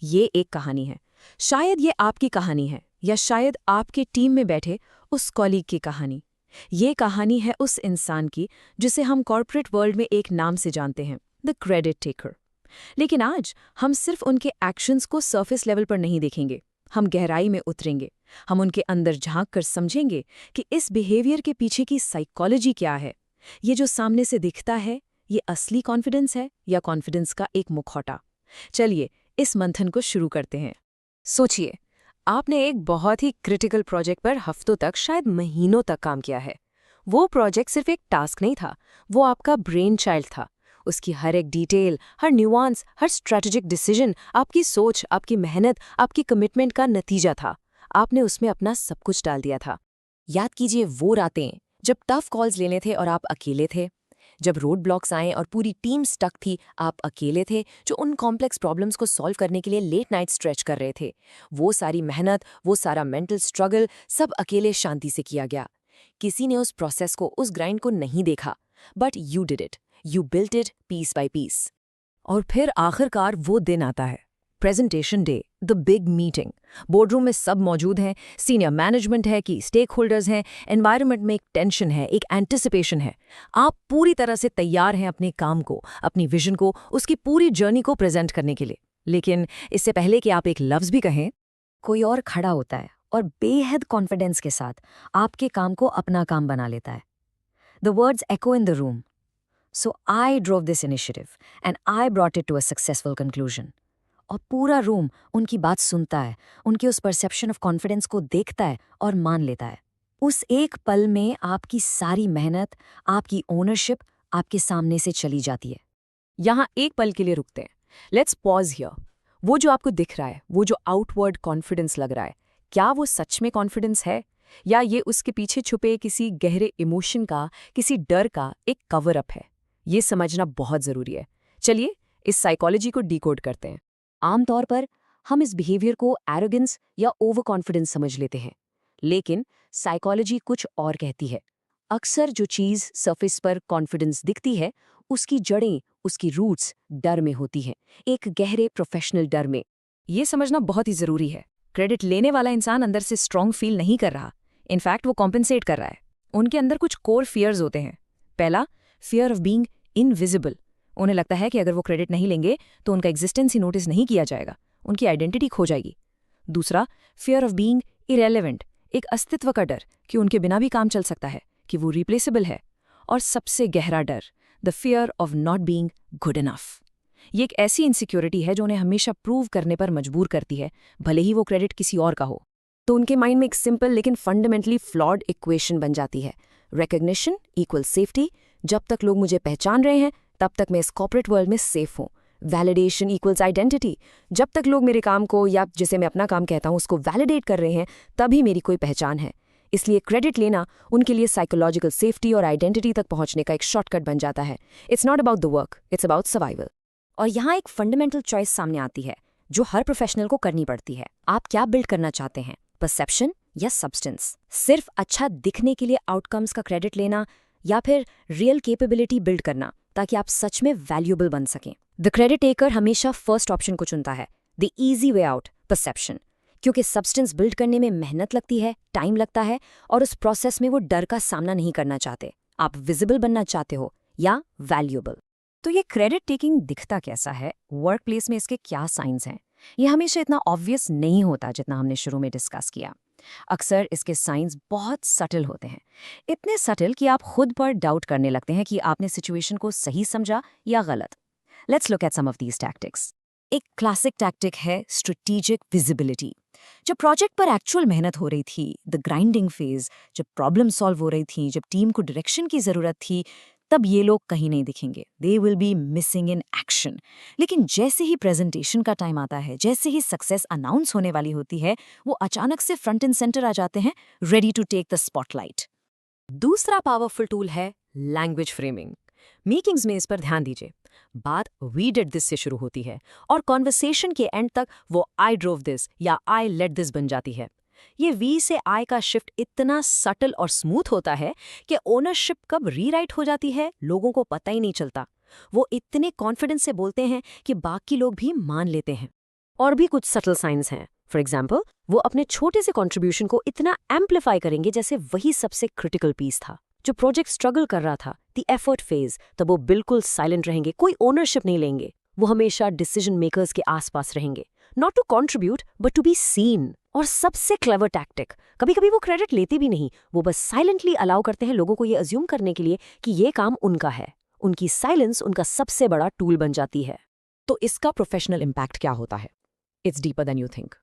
ये एक कहानी है। शायद ये आपकी कहानी है, या शायद आपके टीम में बैठे उस कॉलीग की कहानी। ये कहानी है उस इंसान की जिसे हम कॉर्पोरेट वर्ल्ड में एक नाम से जानते हैं, द क्रेडिट टेकर। लेकिन आज हम सिर्फ उनके एक्शंस को सरफेस लेवल पर नहीं देखेंगे, हम गहराई में उतरेंगे। हम उनके अंदर झांक कर समझेंगे कि इस बिहेवियर के पीछे की साइकोलॉजी क्या है। ये जो सामने से दिखता है, ये असली कॉन्फिडेंस है या कॉन्फिडेंस का एक मुखौटा। चलिए इस मंथन को शुरू करते हैं। सोचिए, आपने एक बहुत ही क्रिटिकल प्रोजेक्ट पर हफ्तों तक, शायद महीनों तक काम किया है। वो प्रोजेक्ट सिर्फ एक टास्क नहीं था, वो आपका ब्रेन चाइल्ड था। उसकी हर एक डिटेल, हर न्यूआंस, हर स्ट्रेटेजिक डिसीजन आपकी सोच, आपकी मेहनत, आपकी कमिटमेंट का नतीजा था। आपने उसमें अपना सब कुछ डाल दिया था। याद कीजिए वो रातें जब टफ कॉल्स लेने थे और आप अकेले थे, जब रोड ब्लॉक्स आए और पूरी टीम स्टक थी, आप अकेले थे जो उन कॉम्प्लेक्स प्रॉब्लम्स को सॉल्व करने के लिए लेट नाइट स्ट्रेच कर रहे थे। वो सारी मेहनत, वो सारा मेंटल स्ट्रगल, सब अकेले शांति से किया गया। किसी ने उस प्रोसेस को, उस ग्राइंड को नहीं देखा, but you did it. You built it piece by piece. और फिर आखिरकार वो दिन आता है, presentation day, the big meeting. Boardroom में सब मौजूद हैं, सीनियर मैनेजमेंट है कि स्टेक होल्डर्स हैं, एनवायरनमेंट में एक टेंशन है, एक एंटिसिपेशन है। आप पूरी तरह से तैयार हैं अपने काम को, अपनी विजन को, उसकी पूरी जर्नी को प्रेजेंट करने के लिए। लेकिन इससे पहले कि आप एक लफ्ज़ भी कहें, कोई और खड़ा होता है और बेहद कॉन्फिडेंस के साथ आपके काम को अपना काम बना लेता है। The words echo in the room. So I drove this initiative and I brought it to a successful conclusion. और पूरा रूम उनकी बात सुनता है, उनके उस परसेप्शन ऑफ कॉन्फिडेंस को देखता है और मान लेता है। उस एक पल में आपकी सारी मेहनत, आपकी ओनरशिप आपके सामने से चली जाती है। यहाँ एक पल के लिए रुकते हैं। Let's pause here. वो जो आपको दिख रहा है, वो जो आउटवर्ड कॉन्फिडेंस लग रहा है, क्या वो सच में कॉन्फिडेंस है, या ये उसके पीछे छुपे किसी गहरे इमोशन का, किसी डर का एक कवर अप है? ये समझना बहुत ज़रूरी है। चलिए इस साइकोलॉजी को डिकोड करते हैं। आमतौर पर हम इस बिहेवियर को एरोगेंस या ओवर कॉन्फिडेंस समझ लेते हैं, लेकिन साइकोलॉजी कुछ और कहती है। अक्सर जो चीज़ सरफेस पर कॉन्फिडेंस दिखती है, उसकी जड़ें, उसकी रूट्स डर में होती हैं, एक गहरे प्रोफेशनल डर में। ये समझना बहुत ही ज़रूरी है। क्रेडिट लेने वाला इंसान अंदर से स्ट्रॉन्ग फील नहीं कर रहा, इनफैक्ट वो कॉम्पेंसेट कर रहा है। उनके अंदर कुछ कोर फियर्स होते हैं। पहला, फियर ऑफ बीइंग इनविजिबल। उन्हें लगता है कि अगर वो क्रेडिट नहीं लेंगे तो उनका एग्जिस्टेंस ही नोटिस नहीं किया जाएगा, उनकी आइडेंटिटी खो जाएगी। दूसरा, फियर ऑफ बीइंग इरेलेवेंट, एक अस्तित्व का डर कि उनके बिना भी काम चल सकता है, कि वो रिप्लेसेबल है। और सबसे गहरा डर, the fear of not being good enough. ये एक ऐसी इनसिक्योरिटी है जो उन्हें हमेशा प्रूव करने पर मजबूर करती है, भले ही वो क्रेडिट किसी और का हो। तो उनके माइंड में एक सिंपल लेकिन फंडामेंटली फ्लॉड इक्वेशन बन जाती है। रिकॉग्निशन इक्वल सेफ्टी, जब तक लोग मुझे पहचान रहे हैं तब तक मैं इस कॉर्पोरेट वर्ल्ड में सेफ हूँ। वैलिडेशन इक्वल्स आइडेंटिटी, जब तक लोग मेरे काम को, या जिसे मैं अपना काम कहता हूँ, उसको वैलिडेट कर रहे हैं, तभी मेरी कोई पहचान है। इसलिए क्रेडिट लेना उनके लिए साइकोलॉजिकल सेफ्टी और आइडेंटिटी तक पहुंचने का एक शॉर्टकट बन जाता है। It's not about the work, it's about survival. और यहाँ एक फंडामेंटल चॉइस सामने आती है जो हर प्रोफेशनल को करनी पड़ती है। आप क्या बिल्ड करना चाहते हैं, परसेप्शन या सब्सटेंस? सिर्फ अच्छा दिखने के लिए आउटकम्स का क्रेडिट लेना, या फिर रियल कैपेबिलिटी बिल्ड करना ताकि आप सच में वैल्यूएबल बन सकें? द क्रेडिट टेकर हमेशा फर्स्ट ऑप्शन को चुनता है, the easy way out, perception. क्योंकि सब्सटेंस बिल्ड करने में मेहनत लगती है, टाइम लगता है, और उस प्रोसेस में वो डर का सामना नहीं करना चाहते। आप विजिबल बनना चाहते हो या वैल्यूएबल। तो ये क्रेडिट टेकिंग दिखता कैसा है, वर्क प्लेस में इसके क्या साइंस हैं? ये हमेशा इतना ऑब्वियस नहीं होता जितना हमने शुरू में डिस्कस किया। अक्सर इसके साइंस बहुत सटल होते हैं, इतने सटल कि आप खुद पर डाउट करने लगते हैं कि आपने सिचुएशन को सही समझा या गलत। Let's look at some of these tactics. एक क्लासिक टैक्टिक है स्ट्रेटेजिक विजिबिलिटी। जब प्रोजेक्ट पर एक्चुअल मेहनत हो रही थी, द ग्राइंडिंग फेज, जब प्रॉब्लम सॉल्व हो रही थी, जब टीम को डायरेक्शन की जरूरत थी, तब ये लोग कहीं नहीं दिखेंगे। They will be missing in action. लेकिन जैसे ही प्रेजेंटेशन का टाइम आता है, जैसे ही सक्सेस अनाउंस होने वाली होती है, वो अचानक से फ्रंट एंड सेंटर आ जाते हैं, ready to take the spotlight. दूसरा पावरफुल टूल है लैंग्वेज फ्रेमिंग। मीटिंग्स में इस पर ध्यान दीजिए। बात वी डिड दिस से शुरू होती है और कॉन्वर्सेशन के एंड तक वो आई ड्रोव दिस या आई लेट दिस बन जाती है। ये वी से आई का शिफ्ट इतना सटल और स्मूथ होता है कि ओनरशिप कब रीराइट हो जाती है लोगों को पता ही नहीं चलता। वो इतने कॉन्फिडेंस से बोलते हैं कि बाकी लोग भी मान लेते हैं। और भी कुछ सटल साइंस हैं। फॉर एग्जाम्पल, वो अपने छोटे से कॉन्ट्रीब्यूशन को इतना एम्पलीफाई करेंगे जैसे वही सबसे क्रिटिकल पीस था। जो प्रोजेक्ट स्ट्रगल कर रहा था, द एफर्ट फेज, तब वो बिल्कुल साइलेंट रहेंगे, कोई ओनरशिप नहीं लेंगे। वो हमेशा डिसीजन मेकर्स के आसपास रहेंगे, not to contribute but to be seen. और सबसे क्लेवर टैक्टिक, कभी कभी वो क्रेडिट लेते भी नहीं, वो बस साइलेंटली अलाउ करते हैं लोगों को ये अज्यूम करने के लिए कि ये काम उनका है। उनकी साइलेंस उनका सबसे बड़ा टूल बन जाती है। तो इसका प्रोफेशनल इम्पैक्ट क्या होता है? It's deeper than you think.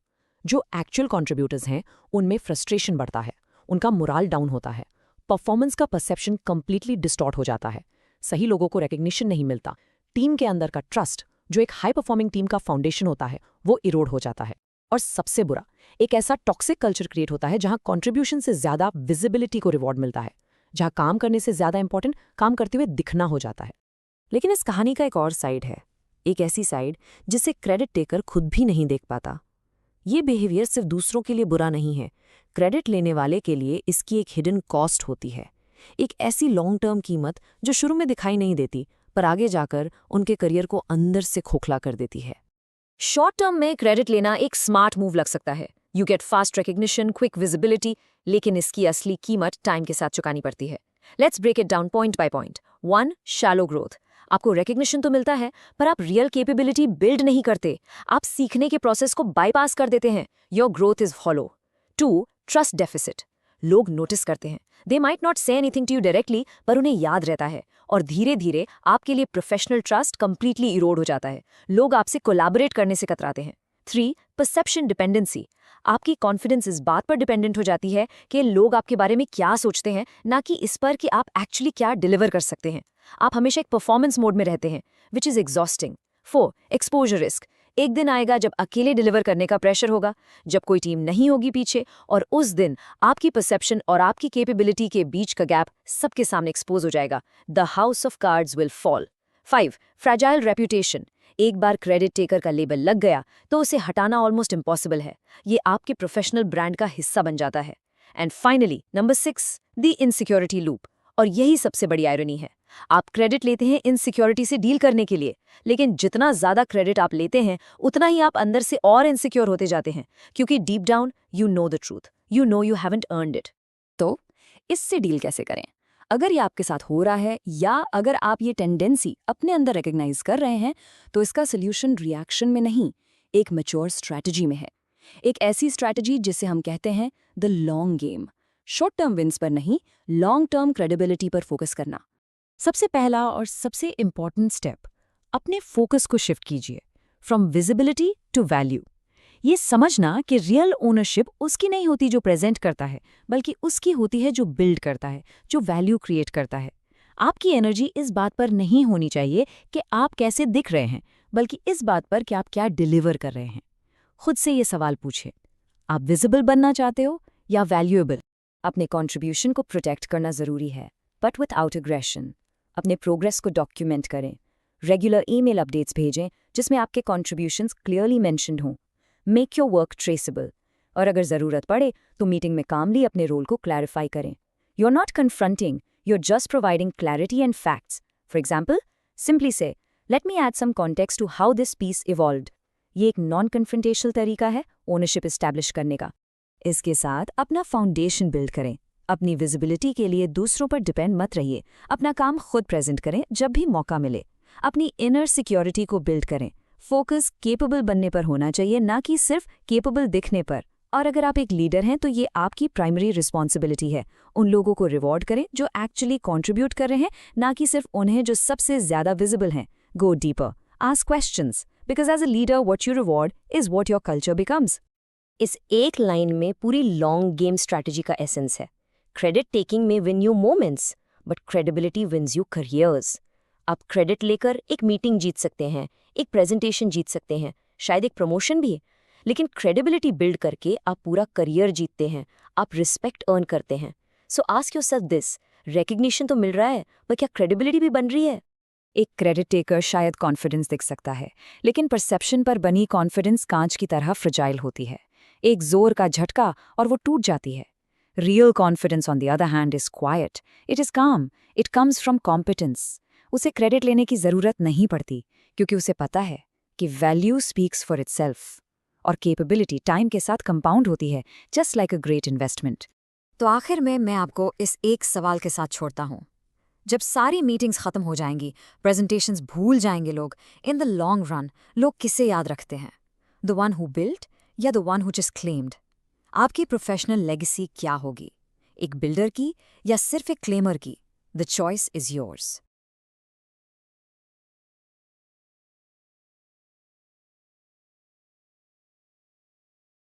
जो एक्चुअल कॉन्ट्रीब्यूटर्स हैं उनमें फ्रस्ट्रेशन बढ़ता है, उनका मोराल डाउन होता है, परफॉर्मेंस का परसेप्शन कंप्लीटली डिस्टॉर्ट हो जाता है, सही लोगों को रिकग्निशन नहीं मिलता, टीम के अंदर का ट्रस्ट जो एक हाई परफॉर्मिंग टीम का फाउंडेशन होता है वो इरोड हो जाता है। और सबसे बुरा, एक ऐसा टॉक्सिक कल्चर क्रिएट होता है जहां कंट्रीब्यूशन से ज्यादा विजिबिलिटी को रिवॉर्ड मिलता है, जहां काम करने से ज्यादा इंपॉर्टेंट काम करते हुए दिखना हो जाता है। लेकिन इस कहानी का एक और साइड है, एक ऐसी साइड जिसे क्रेडिट टेकर खुद भी नहीं देख पाता। ये बिहेवियर सिर्फ दूसरों के लिए बुरा नहीं है, क्रेडिट लेने वाले के लिए इसकी एक हिडन कॉस्ट होती है, एक ऐसी लॉन्ग टर्म कीमत जो शुरू में दिखाई नहीं देती पर आगे जाकर उनके करियर को अंदर से खोखला कर देती है। शॉर्ट टर्म में क्रेडिट लेना एक स्मार्ट मूव लग सकता है, you get fast recognition, quick visibility, लेकिन इसकी असली कीमत टाइम के साथ चुकानी पड़ती है। Let's break it down point by point. 1. Shallow growth. आपको रिकग्निशन तो मिलता है पर आप रियल कैपेबिलिटी बिल्ड नहीं करते, आप सीखने के प्रोसेस को बाईपास कर देते हैं। Your growth is hollow. 2. Trust deficit. लोग नोटिस करते हैं, they might not say anything to you directly, पर उन्हें याद रहता है और धीरे धीरे आपके लिए प्रोफेशनल ट्रस्ट कंप्लीटली इरोड हो जाता है। लोग आपसे कोलैबोरेट करने से कतराते हैं। 3. Perception dependency. आपकी कॉन्फिडेंस इस बात पर डिपेंडेंट हो जाती है कि लोग आपके बारे में क्या सोचते हैं, ना कि इस पर कि आप एक्चुअली क्या डिलीवर कर सकते हैं। आप हमेशा एक परफॉर्मेंस मोड में रहते हैं, which is exhausting. 4. Exposure risk. एक दिन आएगा जब अकेले डिलीवर करने का प्रेशर होगा, जब कोई टीम नहीं होगी पीछे, और उस दिन आपकी परसेप्शन और आपकी कैपेबिलिटी के बीच का गैप सबके सामने एक्सपोज हो जाएगा। The house of cards will fall. 5. Fragile reputation. एक बार क्रेडिट टेकर का लेबल लग गया तो उसे हटाना ऑलमोस्ट इम्पॉसिबल है, ये आपके प्रोफेशनल ब्रांड का हिस्सा बन जाता है। And finally number 6, the insecurity loop. और यही सबसे बड़ी आयरनी है, आप क्रेडिट लेते हैं इनसिक्योरिटी से डील करने के लिए, लेकिन जितना ज्यादा क्रेडिट आप लेते हैं उतना ही आप अंदर से और इनसिक्योर होते जाते हैं, क्योंकि deep down you know the truth, you know you haven't earned it. तो इससे डील कैसे करें? अगर ये आपके साथ हो रहा है या अगर आप ये टेंडेंसी अपने अंदर रिकग्नाइज कर रहे हैं, तो इसका सोल्यूशन रिएक्शन में नहीं, एक मैच्योर स्ट्रैटेजी में है। एक ऐसी स्ट्रैटेजी जिसे हम कहते हैं the long game. Short term wins पर नहीं, लॉन्ग टर्म क्रेडिबिलिटी पर फोकस करना। सबसे पहला और सबसे इंपॉर्टेंट स्टेप, अपने फोकस को शिफ्ट कीजिए फ्रॉम विजिबिलिटी टू वैल्यू। ये समझना कि रियल ओनरशिप उसकी नहीं होती जो प्रेजेंट करता है, बल्कि उसकी होती है जो बिल्ड करता है, जो वैल्यू क्रिएट करता है। आपकी एनर्जी इस बात पर नहीं होनी चाहिए कि आप कैसे दिख रहे हैं, बल्कि इस बात पर कि आप क्या डिलीवर कर रहे हैं। खुद से ये सवाल पूछिए, आप विजिबल बनना चाहते हो या वैल्यूएबल? अपने कॉन्ट्रीब्यूशन को प्रोटेक्ट करना जरूरी है, बट विदाउट एग्रेशन। अपने प्रोग्रेस को डॉक्यूमेंट करें, रेगुलर ईमेल अपडेट्स भेजें जिसमें आपके कॉन्ट्रीब्यूशंस क्लियरली मेंशन्ड हों। मेक योर वर्क ट्रेसेबल, और अगर ज़रूरत पड़े तो मीटिंग में कामली अपने रोल को क्लैरिफाई करें। You are not confronting, you are just providing clarity and facts. For example, simply say let me add some context to how this piece evolved. ये एक नॉन कन्फ्रंटेशनल तरीका है ओनरशिप इस्टेब्लिश करने का। इसके साथ अपना फाउंडेशन बिल्ड करें। अपनी विजिबिलिटी के लिए दूसरों पर डिपेंड मत रहिए, अपना काम खुद प्रेजेंट करें जब भी मौका मिले। अपनी इनर सिक्योरिटी को बिल्ड करें। फोकस केपेबल बनने पर होना चाहिए, ना कि सिर्फ केपेबल दिखने पर। और अगर आप एक लीडर हैं तो ये आपकी प्राइमरी रिस्पॉन्सिबिलिटी है। उन लोगों को रिवॉर्ड करें जो एक्चुअली कॉन्ट्रीब्यूट कर रहे हैं, ना कि सिर्फ उन्हें जो सबसे ज्यादा विजिबल हैं। Go deeper, ask questions, because as a leader what you reward is what your culture becomes. इस एक लाइन में पूरी लॉन्ग गेम स्ट्रैटेजी का एसेंस है। क्रेडिट टेकिंग में win you moments, but credibility wins you careers. आप credit लेकर एक मीटिंग जीत सकते हैं, एक प्रेजेंटेशन जीत सकते हैं, शायद एक प्रमोशन भी, लेकिन क्रेडिबिलिटी बिल्ड करके आप पूरा करियर जीतते हैं, आप रिस्पेक्ट अर्न करते हैं। सो आस्क योरसेल्फ दिस, रिकग्निशन तो मिल रहा है, पर क्या क्रेडिबिलिटी भी बन रही है? एक क्रेडिट टेकर शायद कॉन्फिडेंस दिख सकता है, लेकिन परसेप्शन पर बनी कॉन्फिडेंस कांच की तरह फ्रजाइल होती है। एक जोर का झटका और वो टूट जाती है। Real confidence on the other hand is quite, it is काम, इट कम्स फ्रॉम कॉम्पिटेंस। उसे क्रेडिट लेने की जरूरत नहीं पड़ती, क्योंकि उसे पता है कि वैल्यू स्पीक्स फॉर इटसेल्फ। और कैपेबिलिटी टाइम के साथ कंपाउंड होती है, just like a great investment. तो आखिर में मैं आपको इस एक सवाल के साथ छोड़ता हूँ। जब सारी मीटिंग्स खत्म हो जाएंगी, प्रेजेंटेशंस भूल जाएंगे लोग, इन द लॉन्ग रन लोग किसे याद रखते हैं? द वन हु बिल्ट या the one who just claimed? आपकी प्रोफेशनल लेगेसी क्या होगी? एक बिल्डर की या सिर्फ एक क्लेमर की? The choice is yours.